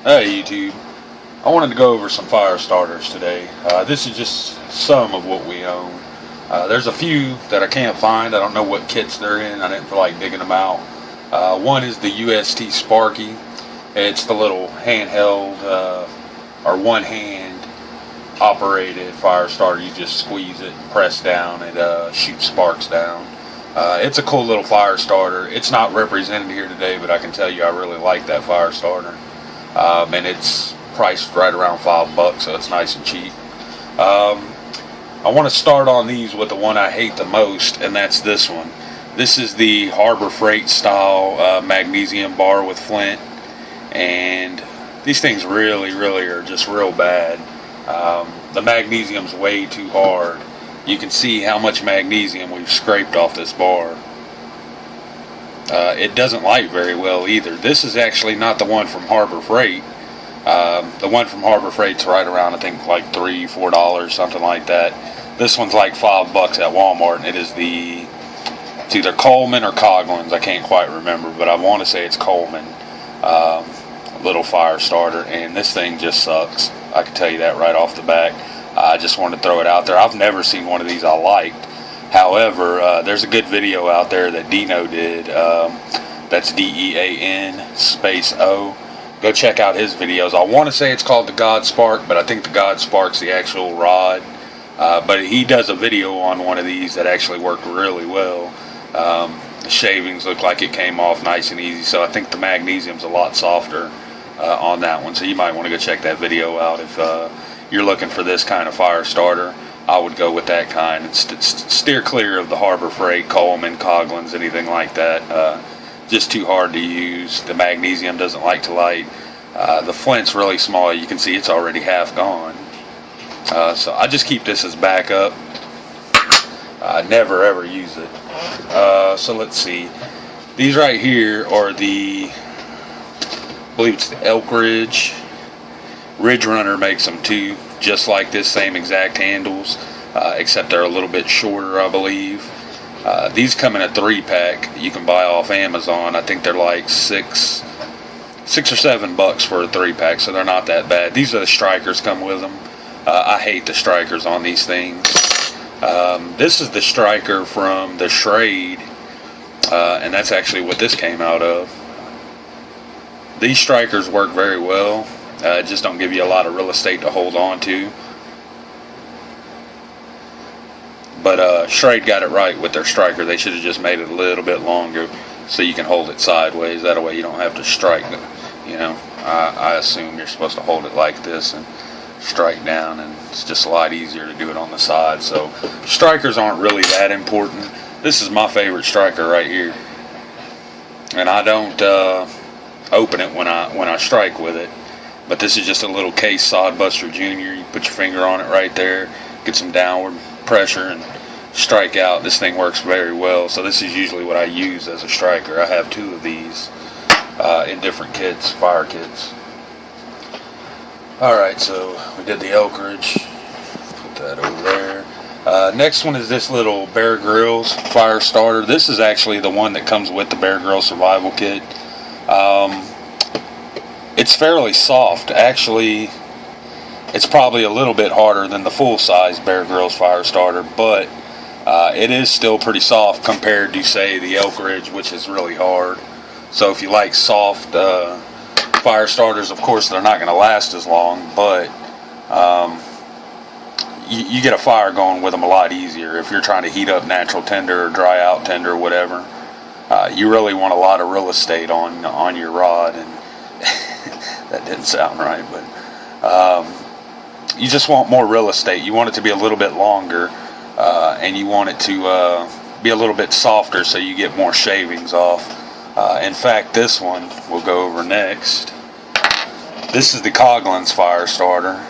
Hey YouTube, I wanted to go over some fire starters today. This is just some of what we own. There's a few that I can't find. I don't know what kits they're in. I didn't feel like digging them out. One is the UST Sparky. It's the little handheld or one hand operated fire starter. You just squeeze it and press down. It shoots sparks down. It's a cool little fire starter. It's not represented here today, but I can tell you I really like that fire starter. And it's priced right around $5, so it's nice and cheap. I want to start on these with the one I hate the most, and that's this one. This is the Harbor Freight style magnesium bar with flint, and these things really are just real bad. The magnesium's way too hard. You can see how much magnesium we've scraped off this bar. It doesn't light very well either. This is actually not the one from Harbor Freight. The one from Harbor Freight's right around, I think, like $3, $4, something like that. This one's like $5 at Walmart, and it's either Coleman or Coghlans. I can't quite remember, but I want to say it's Coleman. Little fire starter, and this thing just sucks. I can tell you that right off the bat. I just wanted to throw it out there. I've never seen one of these I liked. However, there's a good video out there that Dino did. That's DEAN space O. Go check out his videos. I want to say it's called the God Spark, but I think the God Spark's the actual rod. But he does a video on one of these that actually worked really well. The shavings look like it came off nice and easy, so I think the magnesium's a lot softer on that one. So you might want to go check that video out if you're looking for this kind of fire starter. I would go with that kind and steer clear of the Harbor Freight, Coleman, Coghlans, anything like that. Just too hard to use. The magnesium doesn't like to light. The flint's really small. You can see it's already half gone. So I just keep this as backup. I never ever use it. So let's see. These right here are I believe it's the Elk Ridge. Ridge Runner makes them too, just like this, same exact handles, except they're a little bit shorter, I believe. These come in a 3-pack you can buy off Amazon. I think they're like $6 or $7 for a 3-pack, so they're not that bad. These are the strikers come with them. I hate the strikers on these things. This is the striker from the Schrade, and that's actually what this came out of. These strikers work very well. Just don't give you a lot of real estate to hold on to. But Schrade got it right with their striker. They should have just made it a little bit longer so you can hold it sideways. That way you don't have to strike it. You know, I assume you're supposed to hold it like this and strike down, and it's just a lot easier to do it on the side. So strikers aren't really that important. This is my favorite striker right here, and I don't open it when I strike with it. But this is just a little case Sodbuster Jr. You put your finger on it right there, get some downward pressure, and strike out. This thing works very well. So this is usually what I use as a striker. I have 2 of these in different kits, fire kits. Alright, so we did the Elk Ridge. Put that over there. Next one is this little Bear Grylls fire starter. This is actually the one that comes with the Bear Grylls survival kit. It's fairly soft. Actually, it's probably a little bit harder than the full-size Bear Grylls fire starter, but it is still pretty soft compared to, say, the Elk Ridge, which is really hard. So if you like soft fire starters, of course they're not going to last as long, but you get a fire going with them a lot easier. If you're trying to heat up natural tinder or dry out tinder or whatever, you really want a lot of real estate on your rod, and that didn't sound right, but you just want more real estate. You want it to be a little bit longer, and you want it to be a little bit softer so you get more shavings off. In fact, this one we'll go over next. This is the Coghlans fire starter.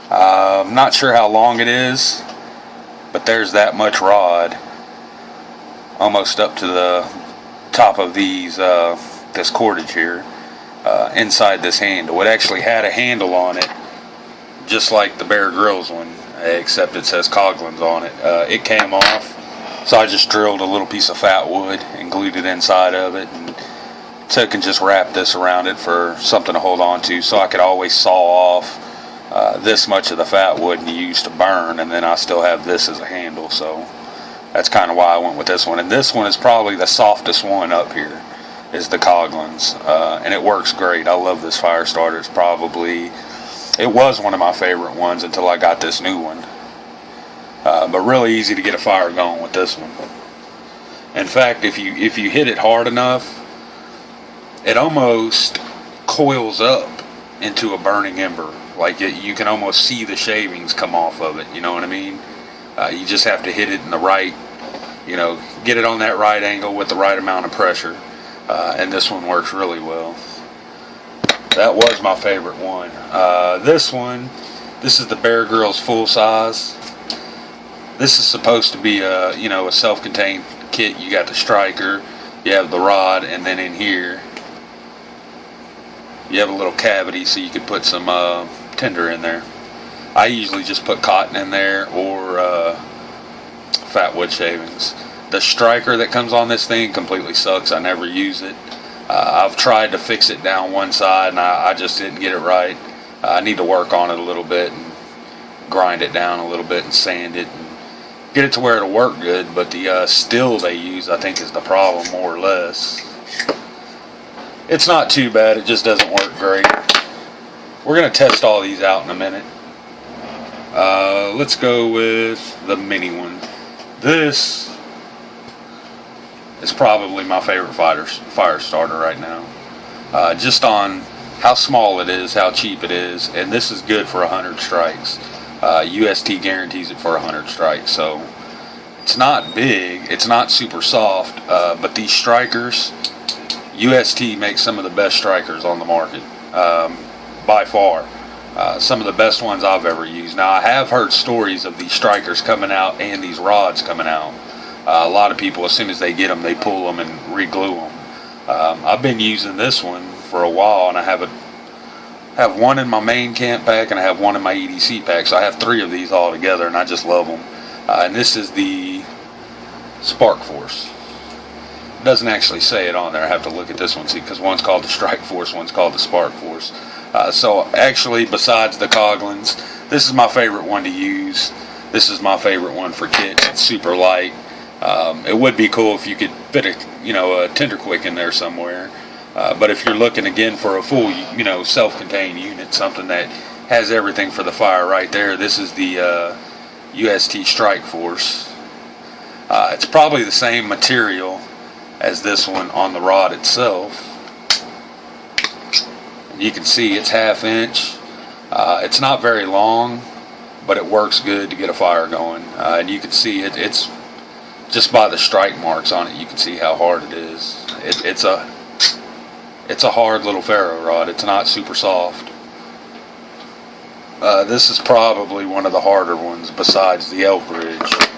I'm not sure how long it is, but there's that much rod, almost up to the top of these this cordage here. Inside this handle. It actually had a handle on it, just like the Bear Grylls one, except it says Coghlans on it. It came off, so I just drilled a little piece of fat wood and glued it inside of it and so I can just wrap this around it for something to hold on to, so I could always saw off this much of the fat wood and use to burn, and then I still have this as a handle. So that's kind of why I went with this one. And this one is probably the softest one up here, is the Coghlans, and it works great. I love this fire starter. It was one of my favorite ones until I got this new one, but really easy to get a fire going with this one. In fact, if you hit it hard enough, it almost coils up into a burning ember. Like you can almost see the shavings come off of it, you know what I mean? You just have to hit it in the right, get it on that right angle with the right amount of pressure. And this one works really well. That was my favorite one. This is the Bear Grylls full size. This is supposed to be a self-contained kit. You got the striker, you have the rod, and then in here you have a little cavity so you could put some tinder in there. I usually just put cotton in there or fat wood shavings. The striker that comes on this thing completely sucks. I never use it. I've tried to fix it down one side and I just didn't get it right. I need to work on it a little bit and grind it down a little bit and sand it and get it to where it'll work good. But the still they use, I think, is the problem, more or less. It's not too bad, it just doesn't work great. We're going to test all these out in a minute. Let's go with the mini one. This is probably my favorite fire starter right now. Just on how small it is, how cheap it is, and this is good for 100 strikes. UST guarantees it for 100 strikes, so it's not big, it's not super soft, but these strikers, UST makes some of the best strikers on the market, by far. Some of the best ones I've ever used. Now, I have heard stories of these strikers coming out and these rods coming out. A lot of people, as soon as they get them, they pull them and re-glue them. I've been using this one for a while, and I have one in my main camp pack, and I have one in my EDC pack, so I have 3 of these all together, and I just love them. And this is the Spark Force. It doesn't actually say it on there. I have to look at this one, see, because one's called the Strike Force, one's called the Spark Force. So actually, besides the Coghlans, this is my favorite one to use. This is my favorite one for kits. It's super light. It would be cool if you could fit a Tinder Quick in there somewhere. But if you're looking again for a full, self-contained unit, something that has everything for the fire right there, this is the UST Strike Force. It's probably the same material as this one on the rod itself. And you can see it's 1/2 inch. It's not very long, but it works good to get a fire going. And you can see it's just by the strike marks on it, you can see how hard it is. It's a hard little ferro rod. It's not super soft. This is probably one of the harder ones besides the Elk Ridge.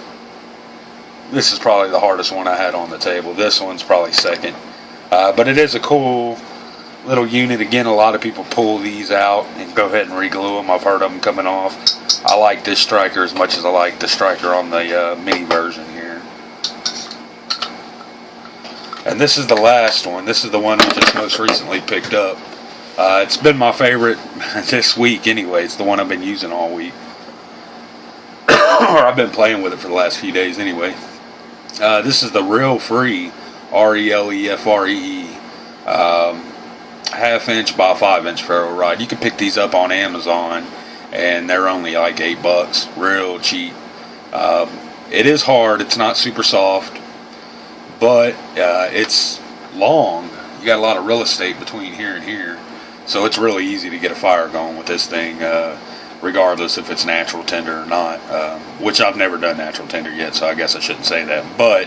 This is probably the hardest one I had on the table. This one's probably second. But it is a cool little unit. Again, a lot of people pull these out and go ahead and re-glue them. I've heard of them coming off. I like this striker as much as I like the striker on the mini version here. And this is the last one. This is the one we just most recently picked up. It's been my favorite this week anyway. It's the one I've been using all week. Or I've been playing with it for the last few days anyway. This is the Real Free, RELEFREE, 1/2 inch by 5 inch ferro rod. You can pick these up on Amazon, and they're only like $8, real cheap. It is hard. It's not super soft, but it's long. You got a lot of real estate between here and here, so it's really easy to get a fire going with this thing, regardless if it's natural tinder or not, which I've never done natural tinder yet, so I guess I shouldn't say that. But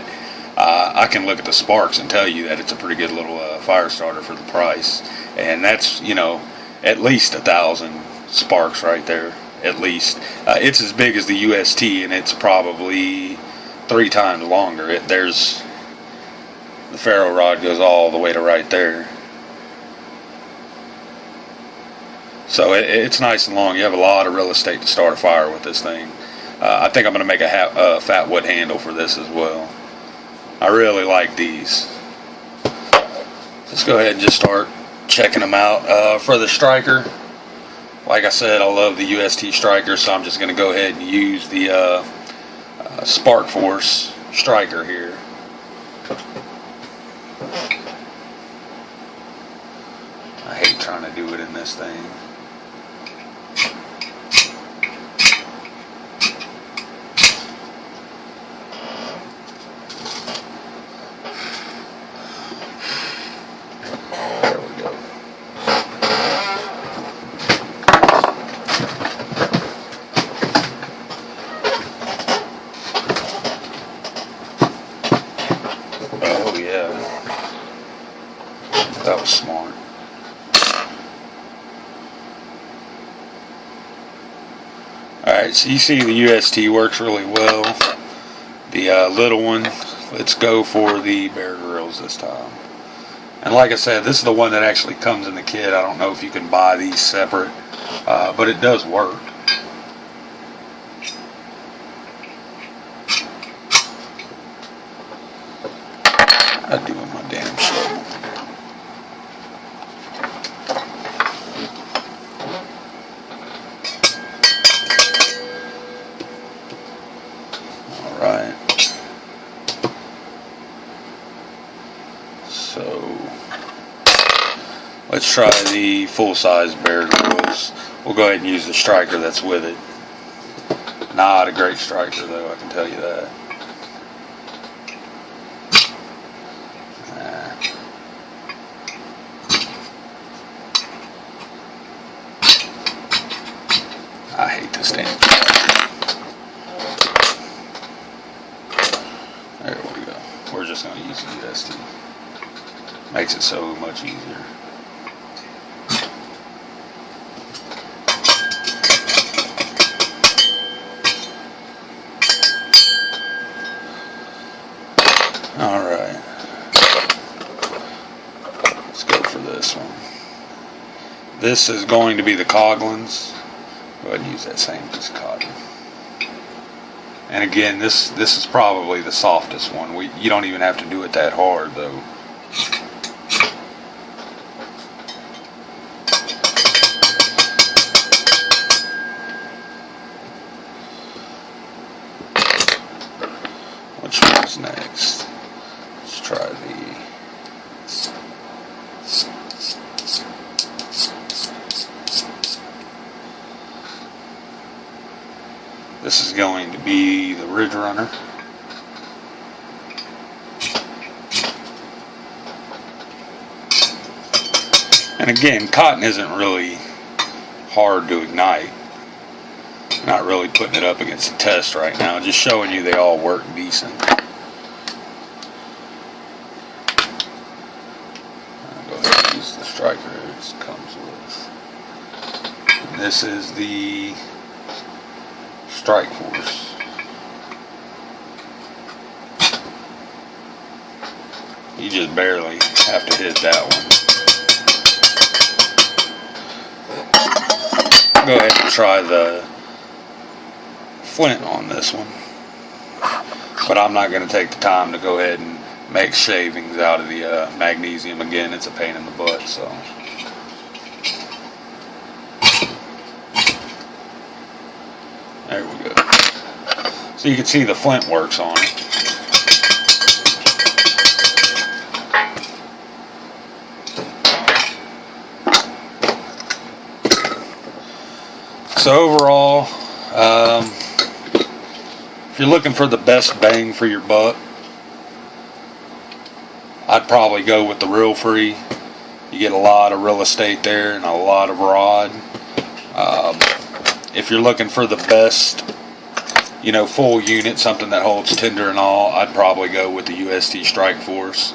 I can look at the sparks and tell you that it's a pretty good little fire starter for the price, and that's at least 1,000 sparks right there, at least. It's as big as the UST, and it's probably 3 times longer. There's the ferro rod goes all the way to right there. So it's nice and long. You have a lot of real estate to start a fire with this thing. I think I'm going to make a fat wood handle for this as well. I really like these. Let's go ahead and just start checking them out. For the striker, like I said, I love the UST striker, so I'm just going to go ahead and use the Spark Force striker here. I hate trying to do it in this thing. There we go. Oh yeah, that was smart. Alright, so you see the UST works really well. The little one, let's go for the Bear Grylls this time. And like I said, this is the one that actually comes in the kit. I don't know if you can buy these separate, but it does work. I do in my damn show. Alright. So let's try the full-size Bear Grylls. We'll go ahead and use the striker that's with it. Not a great striker though, I can tell you that. I hate this damn thing. There we go. We're just going to use the UST. Makes it so much easier. Alright. Let's go for this one. This is going to be the Coghlans. Go ahead and use that same piece of cotton. And again, this is probably the softest one. You don't even have to do it that hard though. Which one's next? Let's try the... This is going to be the Ridge Runner. And again, cotton isn't really hard to ignite. Not really putting it up against the test right now, just showing you they all work decent. I'll go ahead and use the striker it comes with. And this is the Strike Force. You just barely have to hit that one. Go ahead and try the flint on this one. But I'm not going to take the time to go ahead and make shavings out of the magnesium. Again, it's a pain in the butt, so. There we go. So you can see the flint works on it. So overall, if you're looking for the best bang for your buck, I'd probably go with the reel free. You get a lot of real estate there and a lot of rod. If you're looking for the best, full unit, something that holds tinder and all, I'd probably go with the UST Strike Force.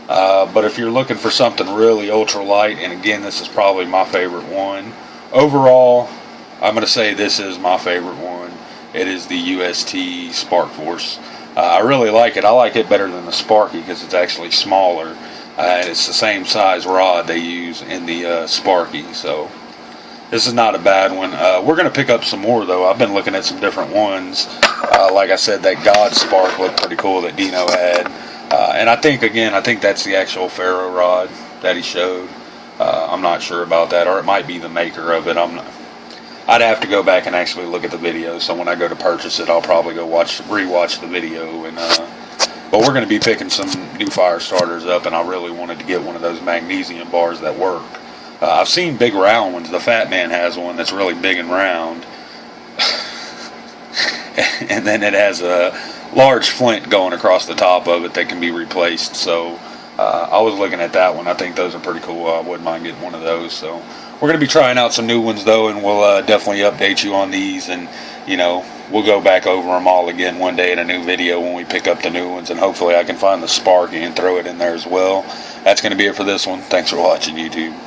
But if you're looking for something really ultra light, and again, this is probably my favorite one. Overall, I'm going to say this is my favorite one. It is the UST Spark Force. I really like it. I like it better than the Sparky because it's actually smaller. And it's the same size rod they use in the Sparky. So this is not a bad one. We're going to pick up some more though. I've been looking at some different ones. Like I said, that God Spark looked pretty cool that Dino had. And I think that's the actual Ferro rod. that he showed. I'm not sure about that, or it might be the maker of it. I'd have to go back and actually look at the video. So when I go to purchase it, I'll probably go rewatch the video. And but we're going to be picking some new fire starters up, and I really wanted to get one of those magnesium bars that work. I've seen big round ones. The Fat Man has one that's really big and round, and then it has a large flint going across the top of it that can be replaced. So I was looking at that one. I think those are pretty cool. I wouldn't mind getting one of those. So we're going to be trying out some new ones though, and we'll definitely update you on these. And we'll go back over them all again one day in a new video when we pick up the new ones, and hopefully I can find the Sparky and throw it in there as well. That's going to be it for this one. Thanks for watching, YouTube.